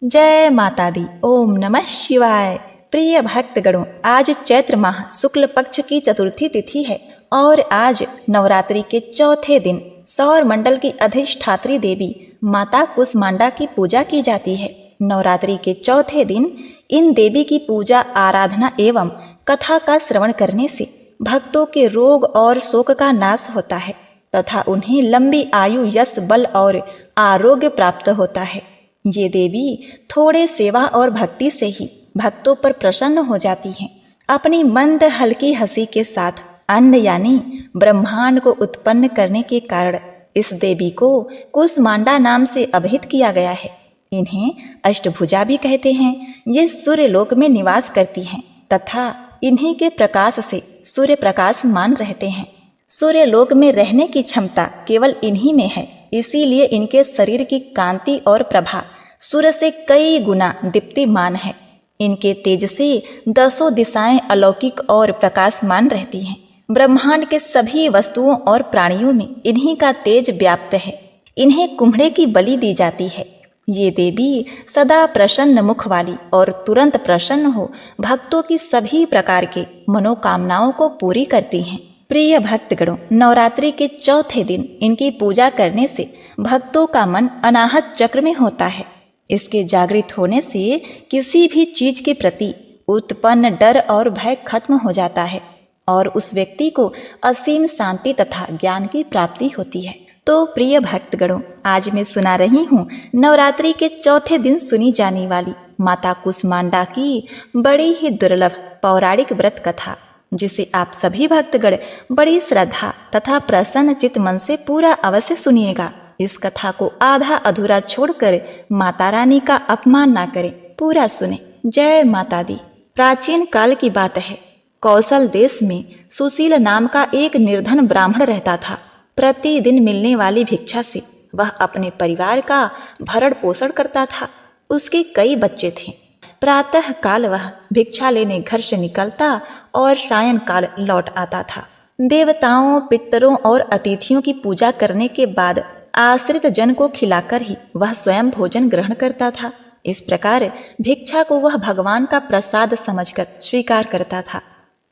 जय माता दी। ओम नमः शिवाय। प्रिय भक्तगणों, आज चैत्र माह शुक्ल पक्ष की चतुर्थी तिथि है और आज नवरात्रि के चौथे दिन सौर मंडल की अधिष्ठात्री देवी माता कुष्मांडा की पूजा की जाती है। नवरात्रि के चौथे दिन इन देवी की पूजा आराधना एवं कथा का श्रवण करने से भक्तों के रोग और शोक का नाश होता है तथा उन्हें लंबी आयु, यश, बल और आरोग्य प्राप्त होता है। ये देवी थोड़े सेवा और भक्ति से ही भक्तों पर प्रसन्न हो जाती हैं। अपनी मंद हल्की हंसी के साथ अंड यानी ब्रह्मांड को उत्पन्न करने के कारण इस देवी को कुष्मांडा नाम से अभिहित किया गया है। इन्हें अष्टभुजा भी कहते हैं। ये सूर्य लोक में निवास करती हैं तथा इन्हीं के प्रकाश से सूर्य प्रकाशमान रहते हैं। सूर्य लोक में रहने की क्षमता केवल इन्हीं में है, इसीलिए इनके शरीर की कांति और प्रभा सूर्य से कई गुना दीप्तिमान है। इनके तेज से दसों दिशाएं अलौकिक और प्रकाशमान रहती हैं। ब्रह्मांड के सभी वस्तुओं और प्राणियों में इन्हीं का तेज व्याप्त है। इन्हें कुम्हड़े की बलि दी जाती है। ये देवी सदा प्रसन्न मुख वाली और तुरंत प्रसन्न हो भक्तों की सभी प्रकार के मनोकामनाओं को पूरी करती हैं। प्रिय भक्तगणों, नवरात्रि के चौथे दिन इनकी पूजा करने से भक्तों का मन अनाहत चक्र में होता है। इसके जागृत होने से किसी भी चीज के प्रति उत्पन्न डर और भय खत्म हो जाता है और उस व्यक्ति को असीम शांति तथा ज्ञान की प्राप्ति होती है। तो प्रिय भक्तगणों, आज मैं सुना रही हूँ नवरात्रि के चौथे दिन सुनी जाने वाली माता कुष्मांडा की बड़ी ही दुर्लभ पौराणिक व्रत कथा, जिसे आप सभी भक्तगण बड़ी श्रद्धा तथा प्रसन्न चित्त मन से पूरा अवश्य सुनिएगा। इस कथा को आधा अधूरा छोड़कर माता रानी का अपमान ना करें, पूरा सुने। जय माता दी। प्राचीन काल की बात है। कौशल देश में सुशील नाम का एक निर्धन ब्राह्मण रहता था। प्रतिदिन मिलने वाली भिक्षा से वह अपने परिवार का भरण पोषण करता था। उसके कई बच्चे थे। प्रातः काल वह भिक्षा लेने घर से निकलता और सायंकाल लौट आता था। देवताओं, पितरों और अतिथियों की पूजा करने के बाद आश्रित जन को खिलाकर ही वह स्वयं भोजन ग्रहण करता था। इस प्रकार भिक्षा को वह भगवान का प्रसाद समझकर स्वीकार करता था।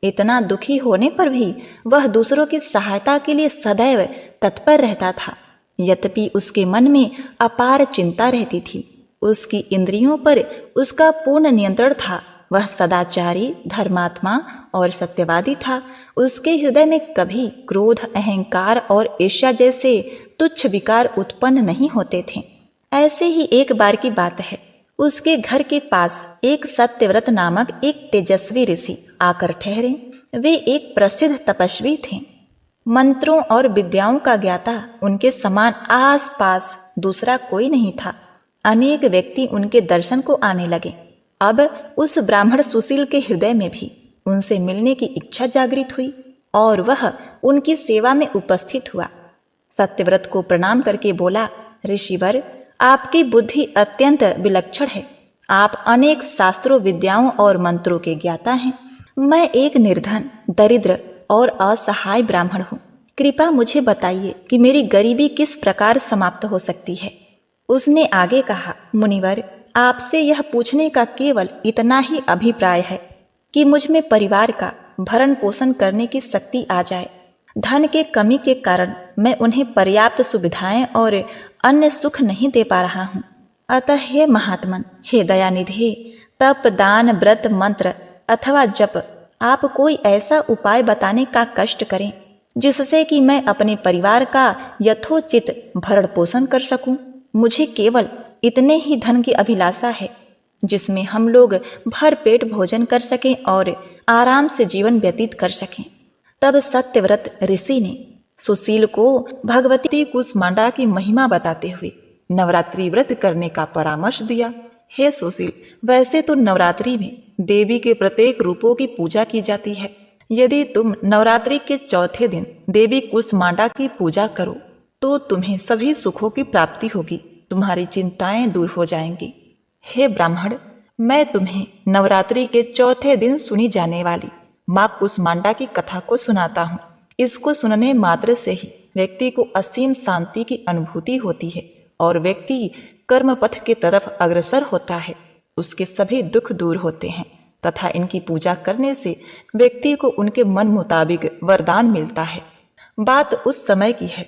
इतना दुखी होने पर भी वह दूसरों की सहायता के लिए सदैव तत्पर रहता था। यद्यपि उसके मन में अपार चिंता रहती थी। उसकी इंद्रियों पर उसका पूर्ण नियंत्रण था। वह सदाचारी, धर्मात्मा और सत्यवादी था। उसके हृदय में कभी क्रोध, अहंकार और ईर्ष्या जैसे तुच्छ विकार उत्पन्न नहीं होते थे। ऐसे ही एक बार की बात है। उसके घर के पास एक सत्यव्रत नामक एक तेजस्वी ऋषि आकर ठहरे। वे एक प्रसिद्ध तपस्वी थे। मंत्रों और विद्याओं का ज्ञाता उनके समान आस पास दूसरा कोई नहीं था। अनेक व्यक्ति उनके दर्शन को आने लगे। अब उस ब्राह्मण सुशील के हृदय में भी उनसे मिलने की इच्छा जागृत हुई और वह उनकी सेवा में उपस्थित हुआ। सत्यव्रत को प्रणाम करके बोला, ऋषिवर, आपकी बुद्धि अत्यंत विलक्षण है। आप अनेक शास्त्रों, विद्याओं और मंत्रों के ज्ञाता हैं। मैं एक निर्धन, दरिद्र और असहाय ब्राह्मण हूँ। कृपा मुझे बताइए कि मेरी गरीबी किस प्रकार समाप्त हो सकती है। उसने आगे कहा, मुनिवर, आपसे यह पूछने का केवल इतना ही अभिप्राय है कि मुझ में परिवार का भरण पोषण करने की शक्ति आ जाए। धन के कमी के कारण मैं उन्हें पर्याप्त सुविधाएं और अन्य सुख नहीं दे पा रहा हूँ। अतः हे महात्मन, हे दयानिधे, तप, दान, व्रत, मंत्र अथवा जप, आप कोई ऐसा उपाय बताने का कष्ट करें जिससे कि मैं अपने परिवार का यथोचित भरण पोषण कर सकूं। मुझे केवल इतने ही धन की अभिलाषा है जिसमें हम लोग भर पेट भोजन कर सकें और आराम से जीवन व्यतीत कर सकें। तब सत्यव्रत ऋषि ने सुशील को भगवती कुष्मांडा की महिमा बताते हुए नवरात्रि व्रत करने का परामर्श दिया। हे सुशील, वैसे तो नवरात्रि में देवी के प्रत्येक रूपों की पूजा की जाती है। यदि तुम नवरात्रि के चौथे दिन देवी कुष्मांडा की पूजा करो तो तुम्हें सभी सुखों की प्राप्ति होगी। तुम्हारी चिंताएं दूर हो जाएंगी। हे ब्राह्मण, मैं तुम्हें नवरात्रि के चौथे दिन सुनी जाने वाली माँ कुष्मांडा की कथा को सुनाता हूँ। इसको सुनने मात्र से ही व्यक्ति को असीम शांति की अनुभूति होती है और व्यक्ति कर्म पथ के तरफ अग्रसर होता है, उसके सभी दुख दूर होते हैं तथा इनकी पूजा करने से व्यक्ति को उनके मन मुताबिक वरदान मिलता है। बात उस समय की है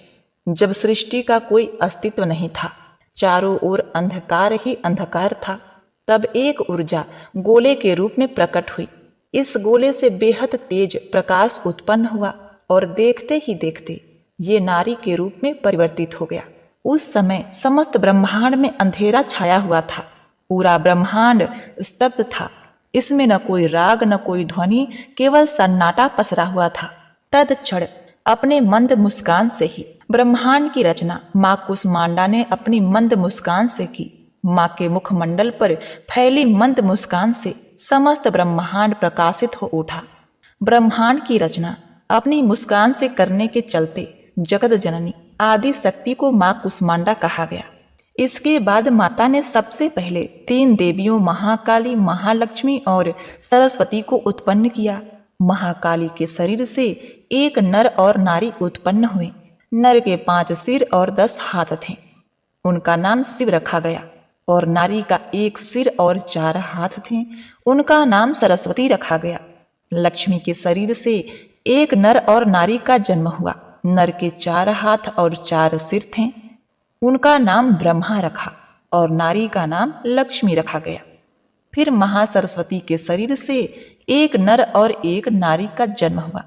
जब सृष्टि का कोई अस्तित्व नहीं था, चारों ओर अंधकार ही अंधकार था। तब एक ऊर्जा गोले के रूप में प्रकट हुई। इस गोले से बेहद तेज प्रकाश उत्पन्न हुआ और देखते ही देखते ये नारी के रूप में परिवर्तित हो गया। उस समय समस्त ब्रह्मांड में अंधेरा छाया हुआ था। पूरा ब्रह्मांड स्तब्ध था। इसमें न कोई राग न कोई ध्वनि, केवल सन्नाटा पसरा हुआ था। तत्क्षण अपने मंद मुस्कान से ही ब्रह्मांड की रचना माँ कुसमांडा ने अपनी मंद मुस्कान से की। माँ के मुखमंडल पर फैली मंद मुस्कान से समस्त ब्रह्मांड प्रकाशित हो उठा। ब्रह्मांड की रचना अपनी मुस्कान से करने के चलते जगत जननी आदि शक्ति को माँ कुसमांडा कहा गया। इसके बाद माता ने सबसे पहले 3 देवियों महाकाली, महालक्ष्मी और सरस्वती को उत्पन्न किया। महाकाली के शरीर से एक नर और नारी उत्पन्न हुए। नर के 5 सिर और 10 हाथ थे, उनका नाम शिव रखा गया। और नारी का 1 सिर और 4 हाथ थे, उनका नाम सरस्वती रखा गया। लक्ष्मी के शरीर से एक नर और नारी का जन्म हुआ। नर के 4 हाथ और 4 सिर थे, उनका नाम ब्रह्मा रखा और नारी का नाम लक्ष्मी रखा गया। फिर महासरस्वती के शरीर से एक नर और एक नारी का जन्म हुआ।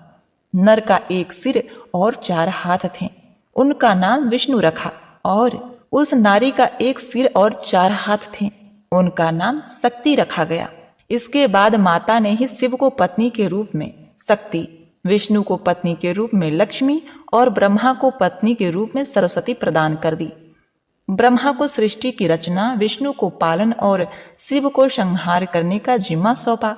नर का 1 सिर और 4 हाथ थे, उनका नाम विष्णु रखा और उस नारी का 1 सिर और 4 हाथ थे, उनका नाम शक्ति रखा गया। इसके बाद माता ने ही शिव को पत्नी के रूप में शक्ति, विष्णु को पत्नी के रूप में लक्ष्मी और ब्रह्मा को पत्नी के रूप में सरस्वती प्रदान कर दी। ब्रह्मा को सृष्टि की रचना, विष्णु को पालन और शिव को संहार करने का जिम्मा सौंपा।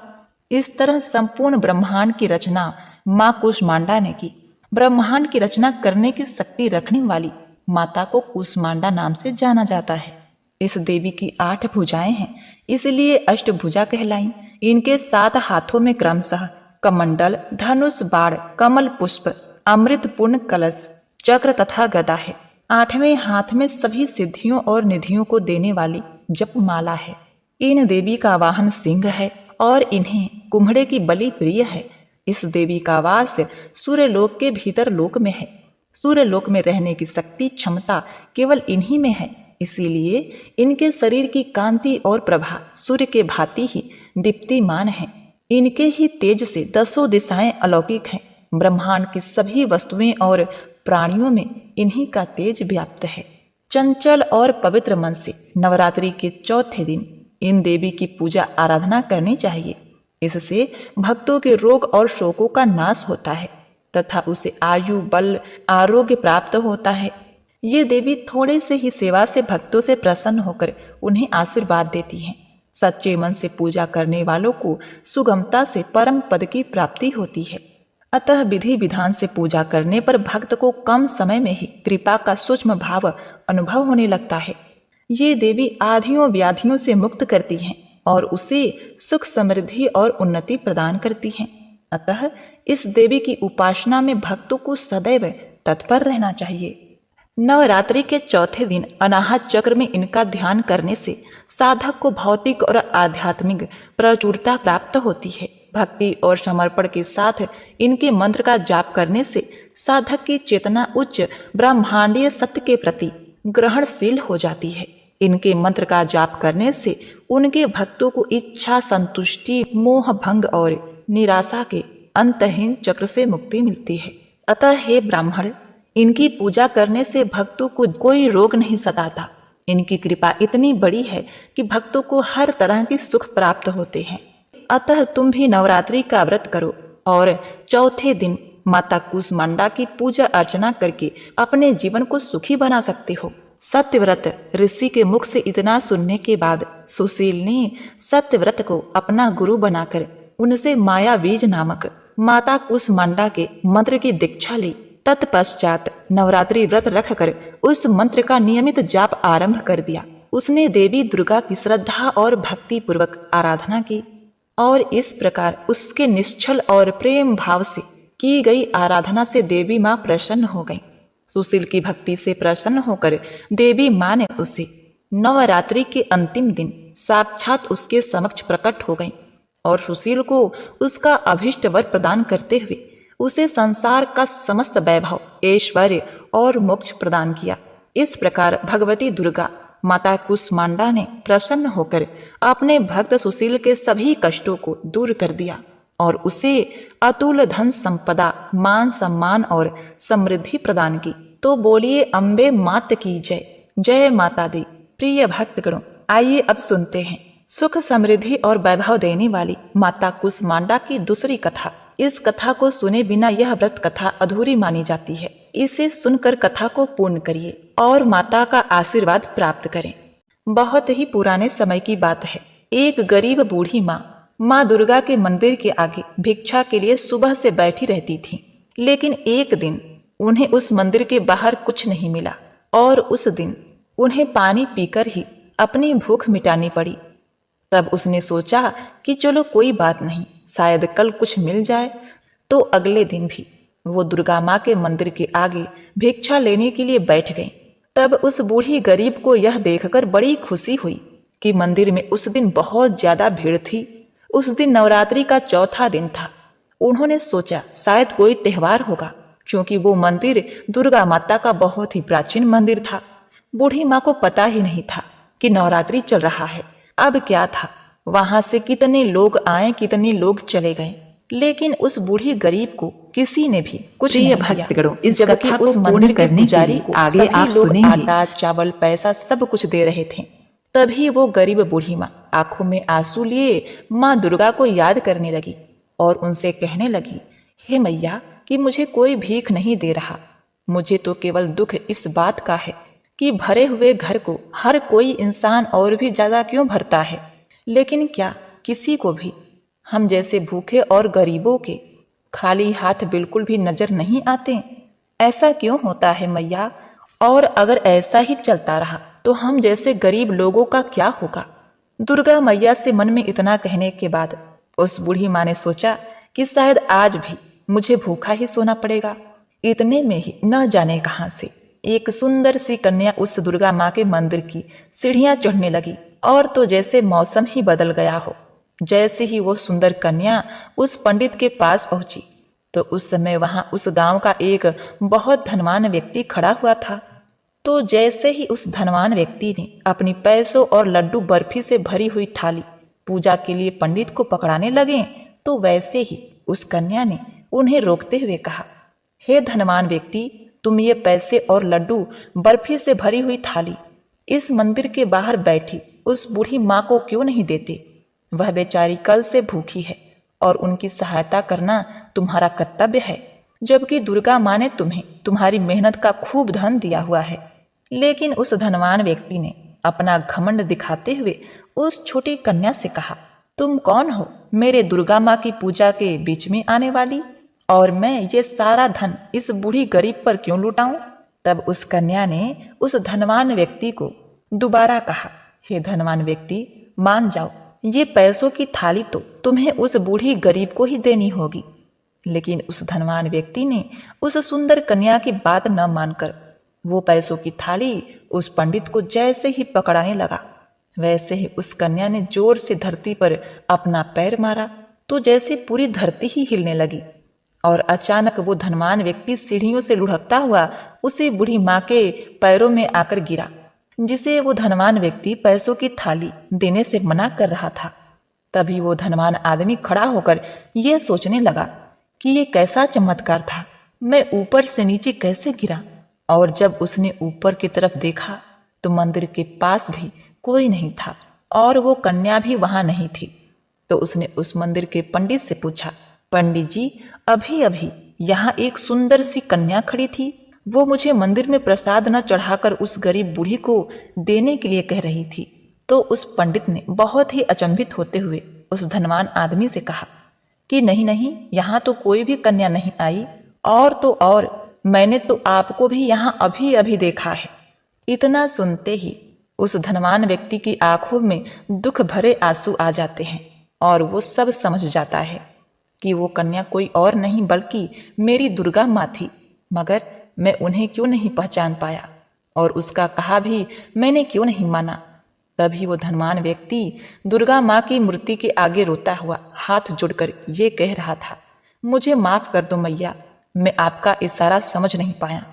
इस तरह संपूर्ण ब्रह्मांड की रचना माँ कुसमांडा ने की। ब्रह्मांड की रचना करने की शक्ति रखने वाली माता को कुसमांडा नाम से जाना जाता है। इस देवी की 8 भुजाएं हैं, इसलिए अष्टभुजा कहलाई। इनके 7 हाथों में क्रमशः कमंडल, धनुष, बाण, कमल पुष्प, अमृत पूर्ण कलश, चक्र तथा गदा है। 8वें हाथ में सभी सिद्धियों और निधियों को देने वाली जपमाला है। इन देवी का वाहन सिंह है और इन्हें कुम्हड़े की बलि प्रिय है। इस देवी का वास सूर्यलोक के भीतर लोक में है। सूर्यलोक में रहने की शक्ति, क्षमता केवल इन्हीं में है। इसीलिए इनके शरीर की कांति और प्रभा सूर्य के भांति ही दीप्तिमान है। इनके ही तेज से 10 दिशाएं अलौकिक हैं। ब्रह्मांड की सभी वस्तुएं और प्राणियों में इन्हीं का तेज व्याप्त है। चंचल और पवित्र मन से नवरात्रि के चौथे दिन इन देवी की पूजा आराधना करनी चाहिए। इससे भक्तों के रोग और शोकों का नाश होता है तथा उसे आयु, बल, आरोग्य प्राप्त होता है। ये देवी थोड़े से ही सेवा से भक्तों से प्रसन्न होकर उन्हें आशीर्वाद देती हैं। सच्चे मन से पूजा करने वालों को सुगमता से परम पद की प्राप्ति होती है। अतः विधि विधान से पूजा करने पर भक्त को कम समय में ही कृपा का सूक्ष्म भाव अनुभव होने लगता है। ये देवी आधियों व्याधियों से मुक्त करती हैं और उसे सुख, समृद्धि और उन्नति प्रदान करती हैं। अतः इस देवी की उपासना में भक्तों को सदैव तत्पर रहना चाहिए। नवरात्रि के चौथे दिन अनाहत चक्र में इनका ध्यान करने से साधक को भौतिक और आध्यात्मिक प्रचुरता प्राप्त होती है। भक्ति और समर्पण के साथ इनके मंत्र का जाप करने से साधक की चेतना उच्च ब्रह्मांडीय सत्य के प्रति ग्रहणशील हो जाती है। इनके मंत्र का जाप करने से उनके भक्तों को इच्छा, संतुष्टि, मोह भंग और निराशा के अंतहीन चक्र से मुक्ति मिलती है। अतः हे ब्राह्मण, इनकी पूजा करने से भक्तों को कोई रोग नहीं सताता। इनकी कृपा इतनी बड़ी है कि भक्तों को हर तरह के सुख प्राप्त होते हैं। अतः तुम भी नवरात्रि का व्रत करो और चौथे दिन माता कुसमांडा की पूजा अर्चना करके अपने जीवन को सुखी बना सकते हो। सत्यव्रत ऋषि के मुख से इतना सुनने के बाद सुशील ने सत्यव्रत को अपना गुरु बनाकर उनसे माया बीज नामक माता कुसमांडा के मंत्र की दीक्षा ली। तत्पश्चात नवरात्रि व्रत रखकर उस मंत्र का नियमित जाप आरंभ कर दिया। उसने देवी दुर्गा की श्रद्धा और भक्ति पूर्वक आराधना की और इस प्रकार उसके निश्चल और प्रेम भाव से की गई आराधना से देवी माँ प्रसन्न हो गई। सुशील की भक्ति से प्रसन्न होकर देवी माँ ने उसे नवरात्रि के अंतिम दिन साक्षात उसके समक्ष प्रकट हो गई और सुशील को उसका अभिष्ट वर प्रदान करते हुए उसे संसार का समस्त वैभव, ऐश्वर्य और मोक्ष प्रदान किया। इस प्रकार भगवती दुर्गा माता कुष्मांडा ने प्रसन्न होकर अपने भक्त सुशील के सभी कष्टों को दूर कर दिया और उसे अतुल धन संपदा, मान सम्मान और समृद्धि प्रदान की। तो बोलिए अम्बे मात की जय। जय माता दी। प्रिय भक्तगणों, आइए अब सुनते हैं सुख समृद्धि और वैभव देने वाली माता कुष्मांडा की दूसरी कथा। इस कथा को सुने बिना यह व्रत कथा अधूरी मानी जाती है। इसे सुनकर कथा को पूर्ण करिए और माता का आशीर्वाद प्राप्त करें। बहुत ही पुराने समय की बात है। एक गरीब बूढ़ी माँ दुर्गा के मंदिर के आगे भिक्षा के लिए सुबह से बैठी रहती थी। लेकिन एक दिन उन्हें उस मंदिर के बाहर कुछ नहीं मिला और उस दिन उन्हें पानी पीकर ही अपनी भूख मिटानी पड़ी। तब उसने सोचा कि चलो कोई बात नहीं, शायद कल कुछ मिल जाए। तो अगले दिन भी वो दुर्गा माँ के मंदिर के आगे भिक्षा लेने के लिए बैठ गई। तब उस बूढ़ी गरीब को यह देखकर बड़ी खुशी हुई कि मंदिर में उस दिन बहुत ज्यादा भीड़ थी। उस दिन नवरात्रि का चौथा दिन था। उन्होंने सोचा शायद कोई त्योहार होगा, क्योंकि वो मंदिर दुर्गा माता का बहुत ही प्राचीन मंदिर था। बूढ़ी माँ को पता ही नहीं था कि नवरात्रि चल रहा है। अब क्या था, वहां से कितने लोग आए, कितने लोग चले गए, लेकिन उस बूढ़ी गरीब को किसी ने भी कुछ नहीं भक्तगणों, दिया। इस जबकि कथा को उस पूर्ण मंदिर के करने के पुजारी लिए को आगे सभी आप लोग सुनेंगे। आटा, चावल, पैसा सब कुछ दे रहे थे। तभी वो गरीब बूढ़ी माँ आंखों में आंसू लिए माँ दुर्गा को याद करने लगी और उनसे कहने लगी, हे मैया, कि मुझे कोई भीख नहीं दे रहा। मुझे तो केवल दुख इस बात का है कि भरे हुए घर को हर कोई इंसान और भी ज्यादा क्यों भरता है, लेकिन क्या किसी को भी हम जैसे भूखे और गरीबों के खाली हाथ बिल्कुल भी नजर नहीं आते? ऐसा क्यों होता है मैया? और अगर ऐसा ही चलता रहा तो हम जैसे गरीब लोगों का क्या होगा? दुर्गा मैया से मन में इतना कहने के बाद उस बूढ़ी माँ ने सोचा कि शायद आज भी मुझे भूखा ही सोना पड़ेगा। इतने में ही न जाने कहां से एक सुंदर सी कन्या उस दुर्गा माँ के मंदिर की सीढ़ियां चढ़ने लगी और तो जैसे मौसम ही बदल गया हो। जैसे ही वो सुंदर कन्या उस पंडित के पास पहुंची तो उस समय वहां उस गांव का एक बहुत धनवान व्यक्ति खड़ा हुआ था। तो जैसे ही उस धनवान व्यक्ति ने अपनी पैसों और लड्डू बर्फी से भरी हुई थाली पूजा के लिए पंडित को पकड़ाने लगे, तो वैसे ही उस कन्या ने उन्हें रोकते हुए कहा, हे धनवान व्यक्ति, तुम ये पैसे और लड्डू बर्फी से भरी हुई थाली इस मंदिर के बाहर बैठी उस बूढ़ी माँ को क्यों नहीं देते? वह बेचारी कल से भूखी है और उनकी सहायता करना तुम्हारा कर्तव्य है, जबकि दुर्गा माँ ने तुम्हें तुम्हारी मेहनत का खूब धन दिया हुआ है। लेकिन उस धनवान व्यक्ति ने अपना घमंड दिखाते हुए उस छोटी कन्या से कहा, तुम कौन हो मेरे दुर्गा माँ की पूजा के बीच में आने वाली, और मैं ये सारा धन इस बूढ़ी गरीब पर क्यों लुटाऊं? तब उस कन्या ने उस धनवान व्यक्ति को दोबारा कहा, हे धनवान व्यक्ति, मान जाओ, ये पैसों की थाली तो तुम्हें उस बूढ़ी गरीब को ही देनी होगी। लेकिन उस धनवान व्यक्ति ने उस सुंदर कन्या की बात न मानकर वो पैसों की थाली उस पंडित को जैसे ही पकड़ाने लगा, वैसे ही उस कन्या ने जोर से धरती पर अपना पैर मारा तो जैसे पूरी धरती ही हिलने लगी और अचानक वो धनवान व्यक्ति सीढ़ियों से लुढ़कता हुआ उसी बूढ़ी माँ के पैरों में आकर गिरा, जिसे वो धनवान व्यक्ति पैसों की थाली देने से मना कर रहा था। तभी वो धनवान आदमी खड़ा होकर ये सोचने लगा कि ये कैसा चमत्कार था, मैं ऊपर से नीचे कैसे गिरा? और जब उसने ऊपर की तरफ देखा तो मंदिर के पास भी कोई नहीं था और वो कन्या भी वहां नहीं थी। तो उसने उस मंदिर के पंडित से पूछा, पंडित जी, अभी अभी यहाँ एक सुंदर सी कन्या खड़ी थी, वो मुझे मंदिर में प्रसाद न चढ़ाकर उस गरीब बूढ़ी को देने के लिए कह रही थी। तो उस पंडित ने बहुत ही अचंभित होते हुए उस धनवान आदमी से कहा कि नहीं नहीं, यहाँ तो कोई भी कन्या नहीं आई, और तो और मैंने तो आपको भी यहाँ अभी अभी देखा है। इतना सुनते ही उस धनवान व्यक्ति की आंखों में दुख भरे आंसू आ जाते हैं और वो सब समझ जाता है कि वो कन्या कोई और नहीं बल्कि मेरी दुर्गा माँ थी, मगर मैं उन्हें क्यों नहीं पहचान पाया। और उसका कहा भी मैंने क्यों नहीं माना। तभी वो धनवान व्यक्ति दुर्गा माँ की मूर्ति के आगे रोता हुआ हाथ जोड़कर ये कह रहा था, मुझे माफ कर दो मैया, मैं आपका इशारा समझ नहीं पाया,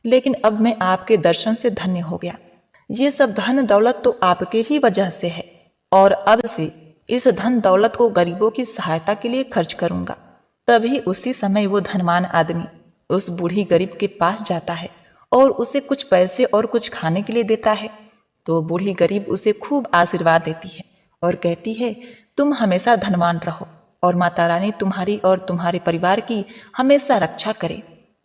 लेकिन अब मैं आपके दर्शन से धन्य हो गया। ये सब धन दौलत तो आपके ही वजह से है, और अब से इस धन दौलत को गरीबों की सहायता के लिए खर्च करूंगा। तभी उसी समय वो धनवान आदमी उस बूढ़ी गरीब के पास जाता है और उसे कुछ पैसे और कुछ खाने के लिए देता है। तो बूढ़ी गरीब उसे खूब आशीर्वाद देती है और कहती है, तुम हमेशा धनवान रहो और माता रानी तुम्हारी और तुम्हारे परिवार की हमेशा रक्षा करे।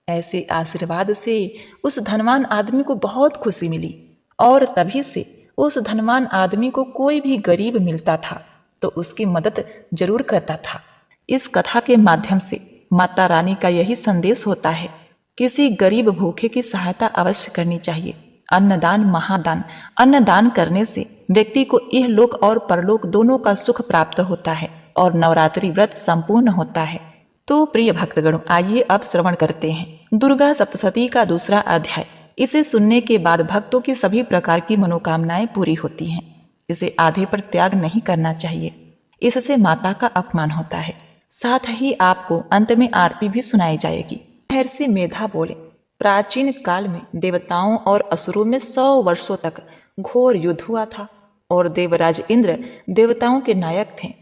ऐसे आशीर्वाद से उस धनवान आदमी को बहुत खुशी मिली, और तभी से उस धनवान आदमी को कोई भी गरीब मिलता था तो उसकी मदद जरूर करता था। इस कथा के माध्यम से माता रानी का यही संदेश होता है, किसी गरीब भूखे की सहायता अवश्य करनी चाहिए। अन्नदान महादान, अन्नदान करने से व्यक्ति को यह लोक और परलोक दोनों का सुख प्राप्त होता है और नवरात्रि व्रत संपूर्ण होता है। तो प्रिय भक्तगणों, आइए अब श्रवण करते हैं दुर्गा सप्तशती का दूसरा अध्याय। इसे सुनने के बाद भक्तों की सभी प्रकार की मनोकामनाएं पूरी होती हैं। इसे आधे पर त्याग नहीं करना चाहिए, इससे माता का अपमान होता है। साथ ही आपको अंत में आरती भी सुनाई जाएगी। महर्षि मेधा बोले, प्राचीन काल में देवताओं और असुरों में 100 वर्षों तक घोर युद्ध हुआ था और देवराज इंद्र देवताओं के नायक थे।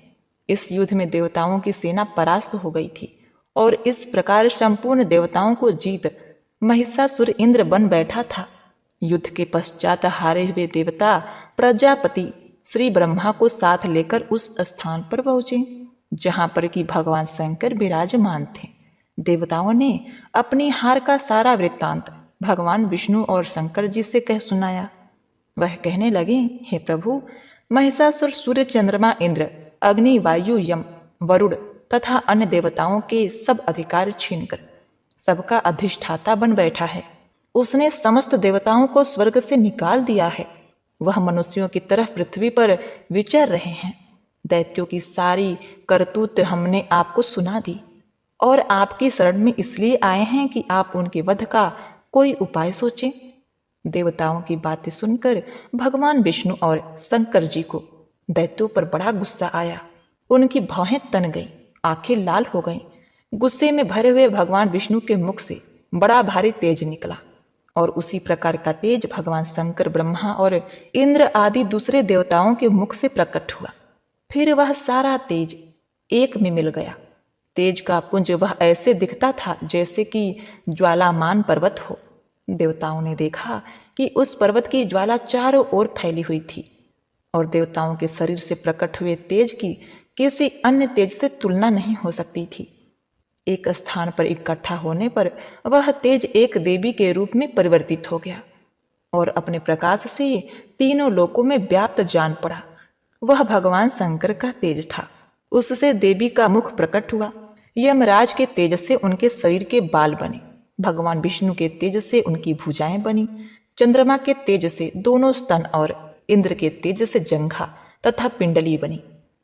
इस युद्ध में देवताओं की सेना परास्त हो गई थी और इस प्रकार संपूर्ण देवताओं को जीत महिषासुर इंद्र बन बैठा था। युद्ध के पश्चात हारे हुए देवता प्रजापति श्री ब्रह्मा को साथ लेकर उस स्थान पर पहुंचे जहां पर कि भगवान शंकर विराजमान थे। देवताओं ने अपनी हार का सारा वृत्तांत भगवान विष्णु और शंकर जी से कह सुनाया। वह कहने लगे, हे प्रभु, महिषासुर सूर्य, चंद्रमा, इंद्र, अग्नि, वायु, यम, वरुण तथा अन्य देवताओं के सब अधिकार छीनकर सबका अधिष्ठाता बन बैठा है। उसने समस्त देवताओं को स्वर्ग से निकाल दिया है। वह मनुष्यों की तरह पृथ्वी पर विचर रहे हैं। दैत्यों की सारी करतूत हमने आपको सुना दी और आपकी शरण में इसलिए आए हैं कि आप उनके वध का कोई उपाय सोचें। देवताओं की बातें सुनकर भगवान विष्णु और शंकर जी को दैत्यों पर बड़ा गुस्सा आया। उनकी भौहें तन गईं, आंखें लाल हो गईं। गुस्से में भरे हुए भगवान विष्णु के मुख से बड़ा भारी तेज निकला और उसी प्रकार का तेज भगवान शंकर, ब्रह्मा और इंद्र आदि दूसरे देवताओं के मुख से प्रकट हुआ। फिर वह सारा तेज एक में मिल गया। तेज का पुंज वह ऐसे दिखता था जैसे कि ज्वालामान पर्वत हो। देवताओं ने देखा कि उस पर्वत की ज्वाला चारों ओर फैली हुई थी और देवताओं के शरीर से प्रकट हुए तेज की किसी अन्य तेज से तुलना नहीं हो सकती थी। एक स्थान पर इकट्ठा होने पर वह तेज एक देवी के रूप में परिवर्तित हो गया और अपने प्रकाश से तीनों लोकों में व्याप्त जान पड़ा। वह भगवान शंकर का तेज था। उससे देवी का मुख प्रकट हुआ। यमराज के तेज से उनके शरीर के बाल बने। भगवान विष्णु के तेज से उनकी भुजाएं बनी। चंद्रमा के तेज से दोनों स्तन और इंद्र के तेज से जंघा तथा पिंडली बनी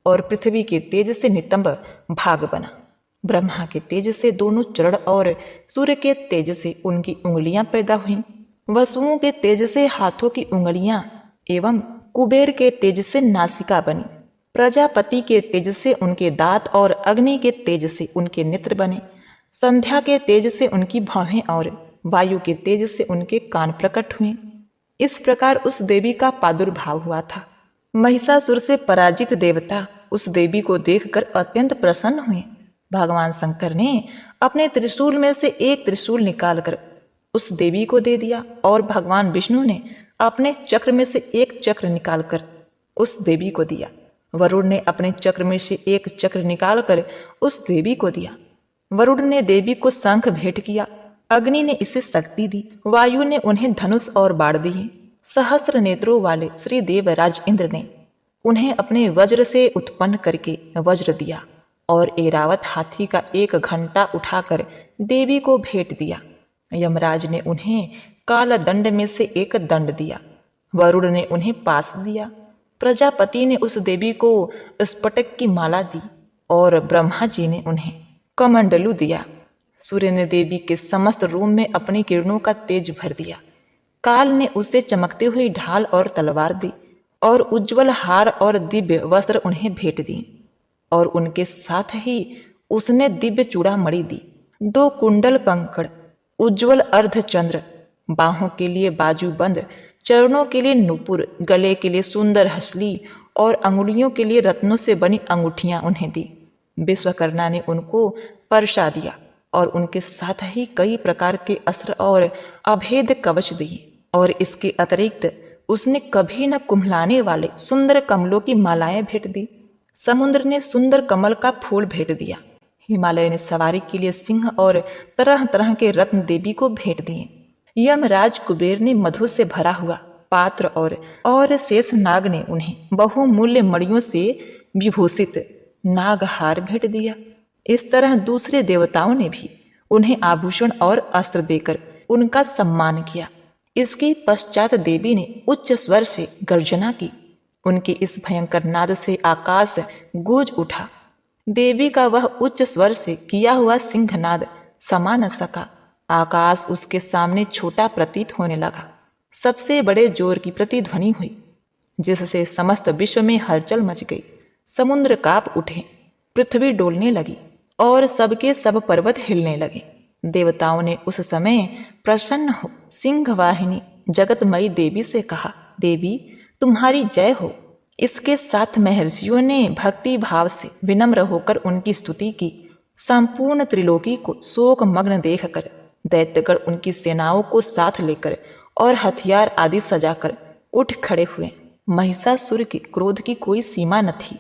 और पृथ्वी के तेज से नितंब भाग बना। ब्रह्मा के तेज से दोनों चरण और सूर्य के तेज से उनकी उंगलियां पैदा हुईं। वसुओं के तेज से हाथों की उंगलियां एवं कुबेर के तेज से नासिका बनी। प्रजापति के तेज से उनके दांत और अग्नि के तेज से उनके नेत्र बने। संध्या के तेज से उनकी भौहें और वायु के तेज से उनके कान प्रकट हुए। इस प्रकार उस देवी का प्रादुर्भाव हुआ था। महिषासुर से पराजित देवता उस देवी को देखकर अत्यंत प्रसन्न हुए। भगवान शंकर ने अपने त्रिशूल में से एक त्रिशूल निकालकर उस देवी को दे दिया और भगवान विष्णु ने अपने चक्र में से एक चक्र निकालकर उस देवी को दिया। वरुण ने अपने चक्र में से एक चक्र निकालकर उस देवी को दिया। वरुण ने देवी को शंख भेंट किया। अग्नि ने इसे शक्ति दी। वायु ने उन्हें धनुष और बाण दिए। सहस्त्र नेत्रों वाले श्री देवराज इंद्र ने उन्हें अपने वज्र से उत्पन्न करके वज्र दिया और ऐरावत हाथी का एक घंटा उठाकर देवी को भेंट दिया। यमराज ने उन्हें काल दंड में से एक दंड दिया। वरुण ने उन्हें पास दिया। प्रजापति ने उस देवी को स्फटिक की माला दी और ब्रह्मा जी ने उन्हें कमंडलू दिया। सूर्य ने देवी के समस्त रूम में अपनी किरणों का तेज भर दिया। काल ने उसे चमकती हुई ढाल और तलवार दी और उज्जवल हार और दिव्य वस्त्र उन्हें भेंट दी, और उनके साथ ही उसने दिव्य चूड़ामणि दी, 2 कुंडल कंकड़, उज्जवल अर्धचंद्र, बाहों के लिए बाजूबंद, चरणों के लिए नूपुर, गले के लिए सुंदर हसली और अंगुलियों के लिए रत्नों से बनी अंगूठियां उन्हें दी। विश्वकर्मा ने उनको परसा दिया और उनके साथ ही कई प्रकार के अस्त्र और अभेद कवच दिए, और इसके अतिरिक्त उसने कभी न कुम्हलाने वाले सुंदर कमलों की मालाएं भेंट दी। समुद्र ने सुंदर कमल का फूल भेंट दिया। हिमालय ने सवारी के लिए सिंह और तरह तरह के रत्न देवी को भेंट दिए। यमराज कुबेर ने मधु से भरा हुआ पात्र और शेष नाग ने उन्हें बहुमूल्य मणियों से विभूषित नागहार भेंट दिया। इस तरह दूसरे देवताओं ने भी उन्हें आभूषण और अस्त्र देकर उनका सम्मान किया। इसके पश्चात देवी ने उच्च स्वर से गर्जना की। उनके इस भयंकर नाद से आकाश गूंज उठा। देवी का वह उच्च स्वर से किया हुआ सिंहनाद समा न सका। आकाश उसके सामने छोटा प्रतीत होने लगा। सबसे बड़े जोर की प्रतिध्वनि हुई, जिससे समस्त विश्व में हलचल मच गई। समुद्र कांप उठे, पृथ्वी डोलने लगी और सबके सब पर्वत हिलने लगे। देवताओं ने उस समय प्रसन्न हो सिंहवाहिनी जगतमयी देवी से कहा, देवी तुम्हारी जय हो। इसके साथ महर्षियों ने भक्ति भाव से विनम्र होकर उनकी स्तुति की। संपूर्ण त्रिलोकी को शोक मग्न देखकर दैत्यगण उनकी सेनाओं को साथ लेकर और हथियार आदि सजाकर उठ खड़े हुए। महिषासुर के क्रोध की कोई सीमा न थी।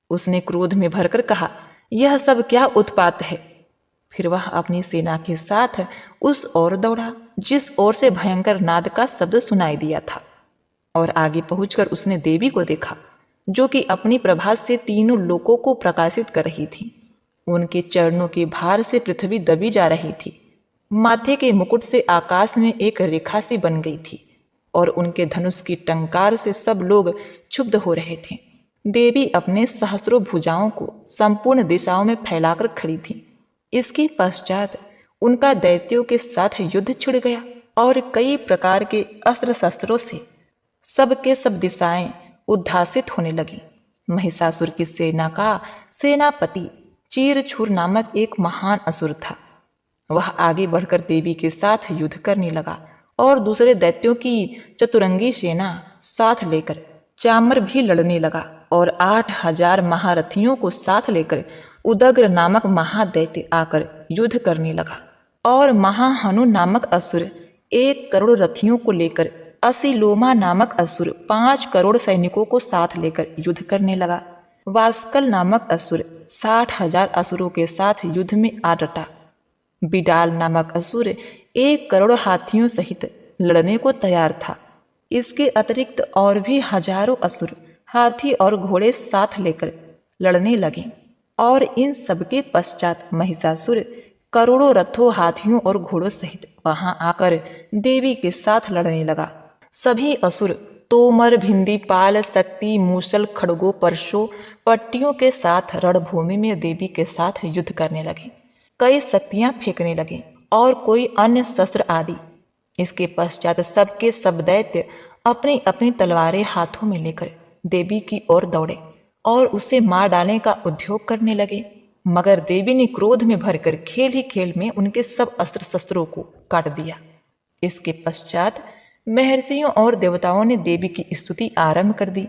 उसने क्रोध में भरकर कहा, यह सब क्या उत्पात है। फिर वह अपनी सेना के साथ उस ओर दौड़ा जिस ओर से भयंकर नाद का शब्द सुनाई दिया था, और आगे पहुंचकर उसने देवी को देखा, जो कि अपनी प्रभा से तीनों लोकों को प्रकाशित कर रही थी। उनके चरणों के भार से पृथ्वी दबी जा रही थी। माथे के मुकुट से आकाश में एक रेखा सी बन गई थी, और उनके धनुष की टंकार से सब लोग क्षुब्ध हो रहे थे। देवी अपने सहस्त्रों भुजाओं को संपूर्ण दिशाओं में फैलाकर खड़ी थी। इसके पश्चात उनका दैत्यों के साथ युद्ध छिड़ गया, और कई प्रकार के अस्त्र शस्त्रों से सबके सब दिशाएं उद्धासित होने लगी। महिषासुर की सेना का सेनापति चीरछूर नामक एक महान असुर था। वह आगे बढ़कर देवी के साथ युद्ध करने लगा और दूसरे दैत्यों की चतुरंगी सेना साथ लेकर चामर भी लड़ने लगा, और 8000 महारथियों को साथ लेकर उदग्र नामक महादैत्य आकर युद्ध करने लगा। और महाहनु नामक असुर 1 करोड़ रथियों को लेकर, असिलोमा नामक असुर 5 करोड़ सैनिकों को साथ लेकर युद्ध करने लगा। वास्कल नामक असुर 60,000 असुरों के साथ युद्ध में आ डटा। बिडाल नामक असुर 1 करोड़ हाथियों सहित लड़ने को तैयार था। इसके अतिरिक्त और भी हजारों असुर हाथी और घोड़े साथ लेकर लड़ने लगे, और इन सबके पश्चात महिषासुर करोड़ों रथों, हाथियों और घोड़ों सहित वहां आकर देवी के साथ लड़ने लगा। सभी असुर तोमर, भिंदी, पाल, शक्ति, मूसल, खड़गों, परशों, पट्टियों के साथ रणभूमि में देवी के साथ युद्ध करने लगे। कई शक्तियां फेंकने लगे और कोई अन्य शस्त्र आदि। इसके पश्चात सबके सब दैत्य अपनी अपनी तलवारें हाथों में लेकर देवी की ओर दौड़े और उसे मार डालने का उद्योग करने लगे। मगर देवी ने क्रोध में भरकर खेल ही खेल में उनके सब अस्त्र शस्त्रों को काट दिया। इसके पश्चात महर्षियों और देवताओं ने देवी की स्तुति आरंभ कर दी,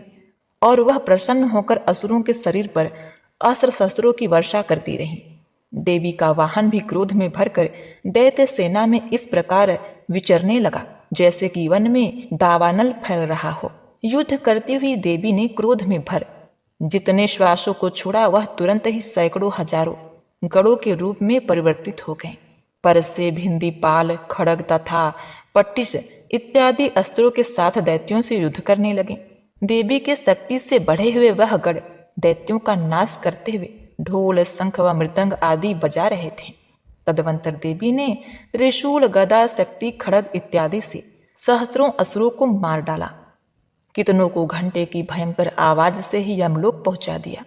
और वह प्रसन्न होकर असुरों के शरीर पर अस्त्र शस्त्रों की वर्षा करती रही। देवी का वाहन भी क्रोध में भरकर दैत्य सेना में इस प्रकार विचरने लगा जैसे कि वन में दावानल फैल रहा हो। युद्ध करती हुई देवी ने क्रोध में भर जितने श्वासों को छोड़ा, वह तुरंत ही सैकड़ों हजारों गणों के रूप में परिवर्तित हो गए। परसे, भिंदी, पाल, खड़ग तथा पट्टिस इत्यादि अस्त्रों के साथ दैत्यों से युद्ध करने लगे। देवी के शक्ति से बढ़े हुए वह गण दैत्यों का नाश करते हुए ढोल, शंख व मृदंग आदि बजा रहे थे। तदवंतर देवी ने त्रिशूल, गदा, शक्ति, खड़ग इत्यादि से सहस्त्रों असुरों को मार डाला। कितनों को घंटे की भयंकर आवाज से ही यमलोक पहुंचा दिया।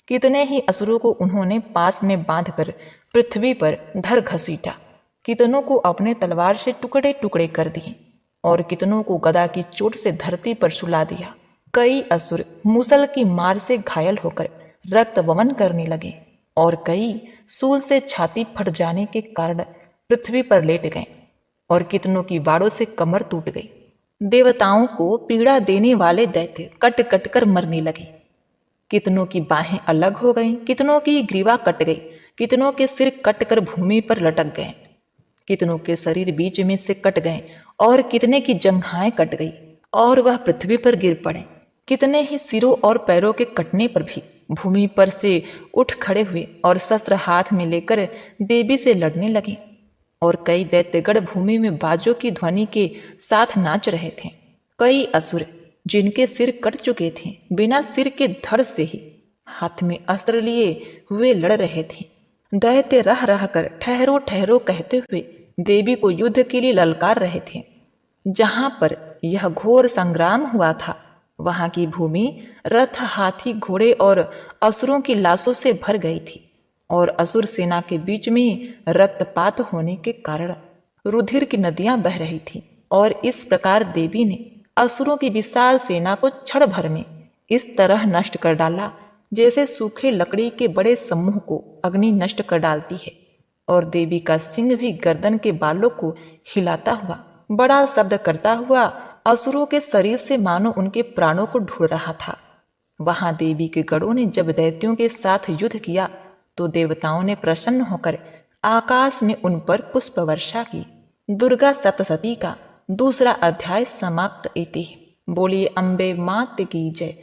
कितने ही असुरों को उन्होंने पास में बांधकर पृथ्वी पर धर घसीटा। कितनों को अपने तलवार से टुकड़े टुकड़े कर दिए। और कितनों को गदा की चोट से धरती पर सुला दिया। कई असुर मूसल की मार से घायल होकर रक्त वमन करने लगे और कई सूल से छाती फट जाने के कारण पृथ्वी पर लेट गए और कितनों की बाड़ों से कमर टूट गई। देवताओं को पीड़ा देने वाले दैत्य कट कट कर मरने लगे। कितनों की बाहें अलग हो गईं, कितनों की ग्रीवा कट गई, कितनों के सिर कट कर भूमि पर लटक गए, कितनों के शरीर बीच में से कट गए और कितने की जंघाएं कट गई और वह पृथ्वी पर गिर पड़े। कितने ही सिरों और पैरों के कटने पर भी भूमि पर से उठ खड़े हुए और शस्त्र हाथ में लेकर देवी से लड़ने लगे। और कई दैत्यगण भूमि में बाजों की ध्वनि के साथ नाच रहे थे। कई असुर जिनके सिर कट चुके थे बिना सिर के धड़ से ही हाथ में अस्त्र लिए हुए लड़ रहे थे। दैत्य रह रह कर ठहरो ठहरो कहते हुए देवी को युद्ध के लिए ललकार रहे थे। जहां पर यह घोर संग्राम हुआ था वहां की भूमि रथ, हाथी, घोड़े और असुरों की लाशों से भर गई थी और असुर सेना के बीच में रक्तपात होने के कारण रुधिर की नदियां बह रही थी। और इस प्रकार देवी ने असुरों की विशाल सेना को क्षण भर में इस तरह नष्ट कर डाला जैसे सूखे लकड़ी के बड़े समूह को अग्नि नष्ट कर डालती है। और देवी का सिंह भी गर्दन के बालों को हिलाता हुआ बड़ा शब्द करता हुआ असुरों के शरीर से मानो उनके प्राणों को ढूंढ रहा था। वहां देवी के गणों ने जब दैत्यों के साथ युद्ध किया तो देवताओं ने प्रसन्न होकर आकाश में उन पर पुष्प वर्षा की। दुर्गा सप्तशती का दूसरा अध्याय समाप्त इति। बोलिए अम्बे मात की जय।